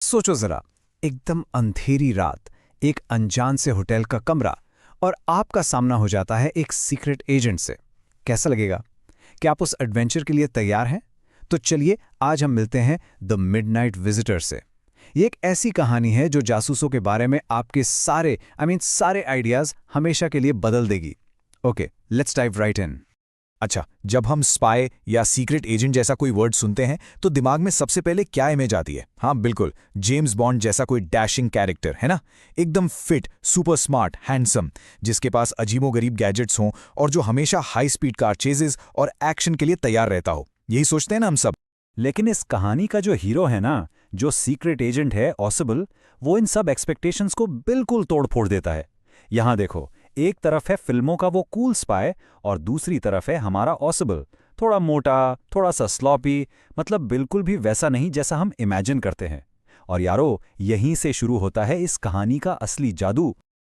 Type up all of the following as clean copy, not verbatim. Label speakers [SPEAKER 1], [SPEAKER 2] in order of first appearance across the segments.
[SPEAKER 1] सोचो जरा, एकदम अंधेरी रात, एक अनजान से होटल का कमरा और आपका सामना हो जाता है एक सीक्रेट एजेंट से। कैसा लगेगा? क्या आप उस एडवेंचर के लिए तैयार हैं? तो चलिए आज हम मिलते हैं द मिडनाइट विजिटर से। ये एक ऐसी कहानी है जो जासूसों के बारे में आपके सारे आइडियाज हमेशा के लिए बदल देगी। ओके, लेट्स डाइव राइट इन।
[SPEAKER 2] अच्छा, जब हम स्पाई या सीक्रेट एजेंट जैसा कोई वर्ड सुनते हैं तो दिमाग में सबसे पहले क्या इमेज आती है? हाँ बिल्कुल, जेम्स बॉन्ड जैसा कोई डैशिंग कैरेक्टर, है ना? एकदम फिट, सुपर स्मार्ट, हैंडसम, जिसके पास अजीबोगरीब गैजेट्स हों और जो हमेशा हाई स्पीड कार चेजेस और एक्शन के लिए तैयार रहता हो। यही सोचते हैं ना हम सब।
[SPEAKER 3] लेकिन इस कहानी का जो हीरो है ना, जो सीक्रेट एजेंट है ऑसिबल, वो इन सब एक्सपेक्टेशंस को बिल्कुल तोड़-फोड़ देता है। यहाँ देखो, एक तरफ है फिल्मों का वो कूल स्पाई और दूसरी तरफ है हमारा ऑसिबल, थोड़ा मोटा, थोड़ा सा स्लॉपी, मतलब बिल्कुल भी वैसा नहीं जैसा हम इमेजिन करते हैं। और यारो, यहीं से शुरू होता है इस कहानी का असली जादू।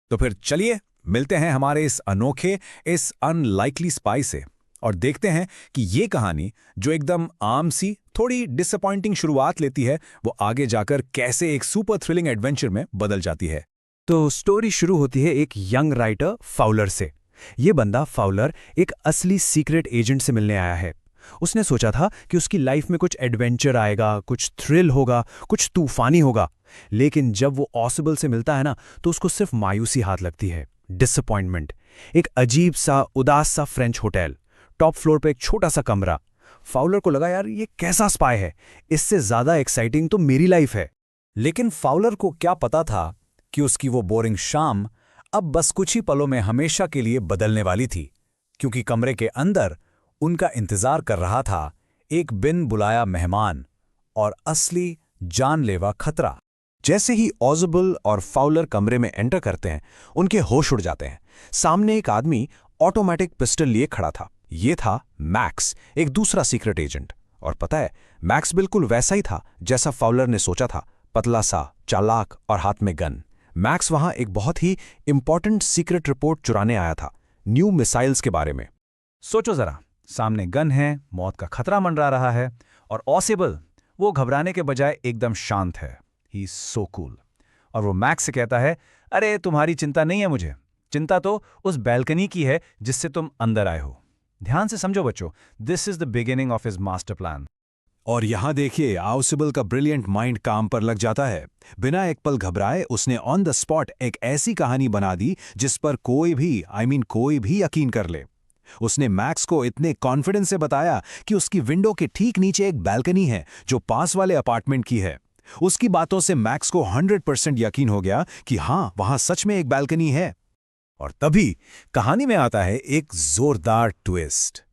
[SPEAKER 2] तो फिर चलिए मिलते हैं हमारे इस अनोखे, इस अनलाइकली स्पाई से और देखते हैं कि ये कहानी जो एकदम आम सी, थोड़ी डिसअपॉइंटिंग शुरुआत लेती है, वो आगे जाकर कैसे एक सुपर थ्रिलिंग एडवेंचर में बदल जाती है।
[SPEAKER 1] तो स्टोरी शुरू होती है एक यंग राइटर फाउलर से। ये बंदा फाउलर एक असली सीक्रेट एजेंट से मिलने आया है। उसने सोचा था कि उसकी लाइफ में कुछ एडवेंचर आएगा, कुछ थ्रिल होगा, कुछ तूफानी होगा। लेकिन जब वो ऑसिबल से मिलता है ना, तो उसको सिर्फ मायूसी हाथ लगती है, डिसअपॉइंटमेंट। एक अजीब सा, उदास सा फ्रेंच होटल, टॉप फ्लोर पे एक छोटा सा कमरा। फाउलर को लगा, यार ये कैसा स्पाई है, इससे ज्यादा एक्साइटिंग तो मेरी लाइफ है।
[SPEAKER 2] लेकिन फाउलर को क्या पता था कि उसकी वो बोरिंग शाम अब बस कुछ ही पलों में हमेशा के लिए बदलने वाली थी, क्योंकि कमरे के अंदर उनका इंतजार कर रहा था एक बिन बुलाया मेहमान और असली जानलेवा खतरा। जैसे ही ऑजिबल और फाउलर कमरे में एंटर करते हैं, उनके होश उड़ जाते हैं। सामने एक आदमी ऑटोमेटिक पिस्टल लिए खड़ा था। ये था मैक्स, एक दूसरा सीक्रेट एजेंट। और पता है, मैक्स बिल्कुल वैसा ही था जैसा फाउलर ने सोचा था, पतला सा, चालाक और हाथ में गन। मैक्स वहां एक बहुत ही इंपॉर्टेंट सीक्रेट रिपोर्ट चुराने आया था, न्यू मिसाइल्स के बारे में।
[SPEAKER 3] सोचो जरा, सामने गन है, मौत का खतरा मंडरा रहा है, और ऑसिबल, वो घबराने के बजाय एकदम शांत है। He is so cool. और वो मैक्स से कहता है, अरे तुम्हारी चिंता नहीं है मुझे, चिंता तो उस बैल्कनी की है जिससे तुम अंदर आए हो। ध्यान से समझो बच्चों, this is the beginning of his master plan.
[SPEAKER 2] और यहां देखिए, ऑसिबल का ब्रिलियंट माइंड काम पर लग जाता है। बिना एक पल घबराए उसने ऑन द स्पॉट एक ऐसी कहानी बना दी जिस पर कोई भी यकीन कर ले। उसने मैक्स को इतने कॉन्फिडेंस से बताया कि उसकी विंडो के ठीक नीचे एक बैल्कनी है जो पास वाले अपार्टमेंट की है। उसकी बातों से मैक्स को 100% यकीन हो गया कि हां, वहां सच में एक बैल्कनी है। और तभी कहानी में आता है एक जोरदार ट्विस्ट।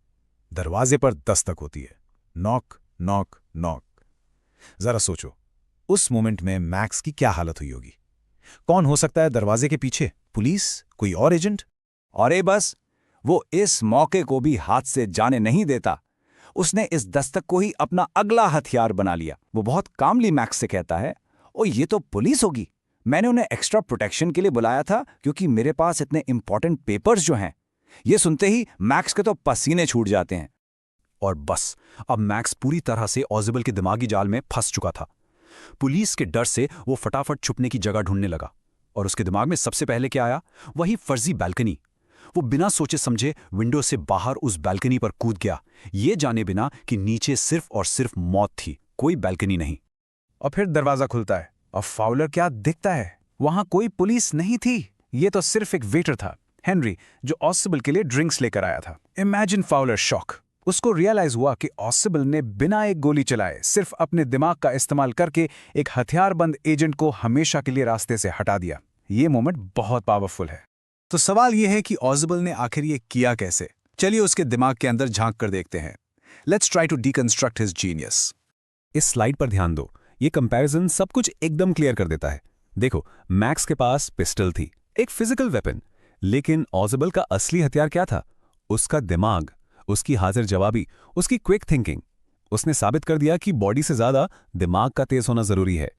[SPEAKER 2] दरवाजे पर दस्तक होती है। Knock knock knock. जरा सोचो, उस मोमेंट में मैक्स की क्या हालत हुई होगी? कौन हो सकता है दरवाजे के पीछे? पुलिस? कोई और एजेंट?
[SPEAKER 4] और बस वो इस मौके को भी हाथ से जाने नहीं देता। उसने इस दस्तक को ही अपना अगला हथियार बना लिया। वो बहुत कामली मैक्स से कहता है, ओ ये तो पुलिस होगी। मैंने उन्हें एक्स्ट्रा प्रोटेक्शन के लिए बुलाया था क्योंकि मेरे पास इतने इंपॉर्टेंट पेपर्स जो हैं। ये सुनते ही मैक्स के तो पसीने छूट जाते हैं।
[SPEAKER 2] और बस, अब मैक्स पूरी तरह से ऑजिबल के दिमागी जाल में फंस चुका था। पुलिस के डर से वो फटाफट छुपने की जगह ढूंढने लगा। और उसके दिमाग में सबसे पहले क्या आया? वही फर्जी बैल्कनी। वो बिना सोचे समझे विंडो से बाहर उस बैल्कनी पर कूद गया, ये जाने बिना कि नीचे सिर्फ और सिर्फ मौत थी, कोई बैल्कनी नहीं।
[SPEAKER 1] और फिर दरवाजा खुलता है और फाउलर क्या दिखता है? वहां कोई पुलिस नहीं थी। ये तो सिर्फ एक वेटर था, हेनरी, जो ऑसिबल के लिए ड्रिंक्स लेकर आया था। Imagine Fowler shock. उसको रियलाइज हुआ कि ऑसिबल ने बिना एक गोली चलाए, सिर्फ अपने दिमाग का इस्तेमाल करके एक हथियारबंद एजेंट को हमेशा के लिए रास्ते से हटा दिया। ये मोमेंट बहुत पावरफुल है।
[SPEAKER 2] तो सवाल यह है कि ऑजिबल ने आखिर ये किया कैसे? चलिए उसके दिमाग के अंदर झांक कर देखते हैं। Let's try to deconstruct his genius.
[SPEAKER 3] इस स्लाइड पर ध्यान दो, ये कंपैरिजन सब कुछ एकदम क्लियर कर देता है। देखो, मैक्स के पास पिस्टल थी, एक फिजिकल वेपन, लेकिन ऑजिबल का असली हथियार क्या था? उसका दिमाग, उसकी हाजिर जवाबी, उसकी क्विक थिंकिंग। उसने साबित कर दिया कि बॉडी से ज्यादा दिमाग का तेज होना जरूरी है।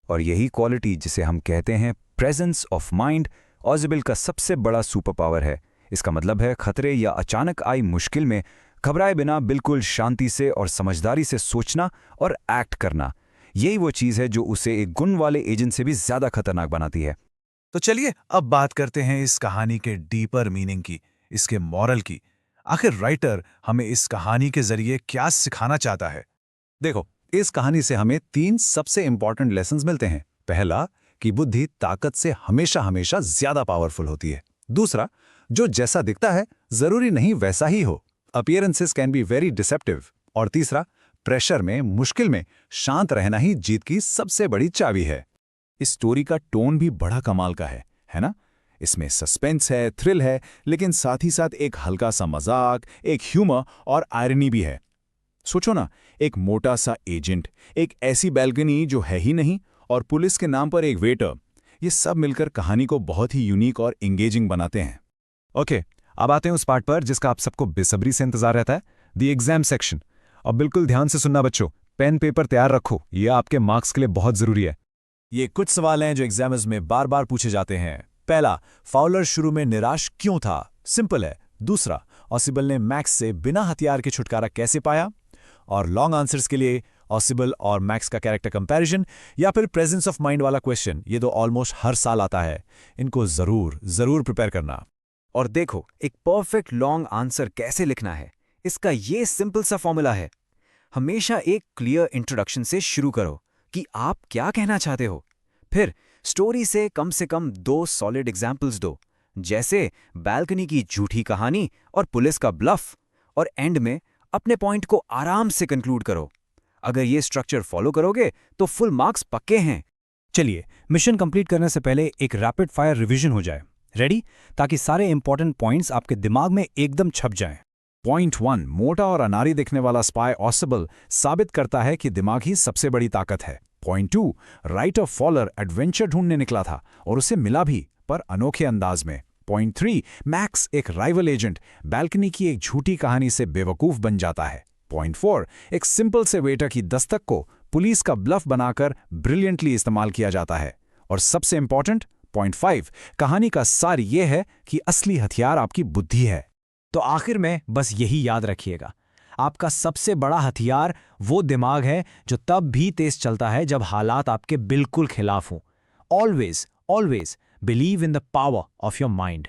[SPEAKER 4] और यही क्वालिटी जिसे हम कहते हैं प्रेजेंस ऑफ माइंड, ऑजिबल का सबसे बड़ा सुपर पावर है। इसका मतलब है खतरे या अचानक आई मुश्किल में घबराए बिना बिल्कुल शांति से और समझदारी से सोचना और एक्ट करना।
[SPEAKER 3] यही वो चीज़ है जो उसे एक गुण वाले एजेंट से भी ज़्यादा खतरनाक बनाती है।
[SPEAKER 2] तो चलिए अब बात करते हैं इस कहानी के डीपर मीनिंग की, इसके मॉरल की। आखिर राइटर हमें इस कहानी के जरिए क्या सिखाना चाहता है?
[SPEAKER 3] देखो, इस कहानी से हमें 3 सबसे इंपॉर्टेंट लेसन्स मिलते हैं। पहला, कि बुद्धि ताकत से हमेशा हमेशा ज्यादा पावरफुल होती है। दूसरा, जो जैसा दिखता है जरूरी नहीं वैसा ही हो, appearances can be very deceptive. और तीसरा, प्रेशर में, मुश्किल में शांत रहना ही जीत की सबसे बड़ी चाबी है। इस स्टोरी का टोन भी बड़ा कमाल का है ना? इसमें सस्पेंस है, थ्रिल है, लेकिन साथ ही साथ एक हल्का सा मजाक, एक ह्यूमर और आयरनी भी है। सोचो ना, एक मोटा सा एजेंट, एक ऐसी बैल्कनी जो है ही नहीं, और पुलिस के नाम पर एक वेटर, ये सब मिलकर कहानी को बहुत ही यूनिक और एंगेजिंग बनाते हैं। ओके, अब आते हैं उस पार्ट पर जिसका आप सबको बेसब्री से इंतजार रहता है, द एग्जाम सेक्शन। अब बिल्कुल ध्यान से सुनना बच्चों, पेन पेपर तैयार रखो, ये आपके मार्क्स के लिए बहुत जरूरी है। ये कुछ सवाल हैं जो एग्जाम्स में बार बार पूछे जाते हैं। पहला, फाउलर शुरू में निराश क्यों था? सिंपल है। दूसरा, ऑसिबल ने मैक्स से बिना हथियार के छुटकारा कैसे पाया? और लॉन्ग आंसर्स के लिए ऑसिबल और मैक्स का कैरेक्टर कंपैरिजन या फिर प्रेजेंस ऑफ माइंड वाला क्वेश्चन, ये तो ऑलमोस्ट हर साल आता है। इनको जरूर प्रिपेयर करना।
[SPEAKER 1] और देखो, एक परफेक्ट लॉन्ग आंसर कैसे लिखना है, इसका ये सिंपल सा फॉर्मूला है। हमेशा एक क्लियर इंट्रोडक्शन से शुरू करो कि आप क्या कहना चाहते हो। फिर स्टोरी से कम 2 सॉलिड एग्जाम्पल्स दो, जैसे बैल्कनी की झूठी कहानी और पुलिस का ब्लफ, और एंड में अपने पॉइंट को आराम से कंक्लूड करो। अगर ये स्ट्रक्चर फॉलो करोगे तो फुल मार्क्स पक्के हैं।
[SPEAKER 5] चलिए, मिशन कंप्लीट करने से पहले एक रैपिड फायर रिवीजन हो जाए। रेडी? ताकि सारे इंपॉर्टेंट पॉइंट्स आपके दिमाग में एकदम छप जाएं।
[SPEAKER 2] पॉइंट 1, मोटा और अनारी दिखने वाला स्पाई ऑसिबल साबित करता है कि दिमाग ही सबसे बड़ी ताकत है। पॉइंट 2, राइटर फॉलर एडवेंचर ढूंढने निकला था और उसे मिला भी, पर अनोखे अंदाज में। पॉइंट 3, मैक्स एक राइवल एजेंट बैल्कनी की एक झूठी कहानी से बेवकूफ बन जाता है। पॉइंट 4, एक सिंपल से वेटर की दस्तक को पुलिस का ब्लफ बनाकर ब्रिलियंटली इस्तेमाल किया जाता है। और सबसे इंपॉर्टेंट पॉइंट 5, कहानी का सार यह है कि असली हथियार आपकी बुद्धि है।
[SPEAKER 5] तो आखिर में बस यही याद रखिएगा, आपका सबसे बड़ा हथियार वो दिमाग है जो तब भी तेज चलता है जब हालात आपके बिल्कुल खिलाफ हों। Always believe in the power of your mind.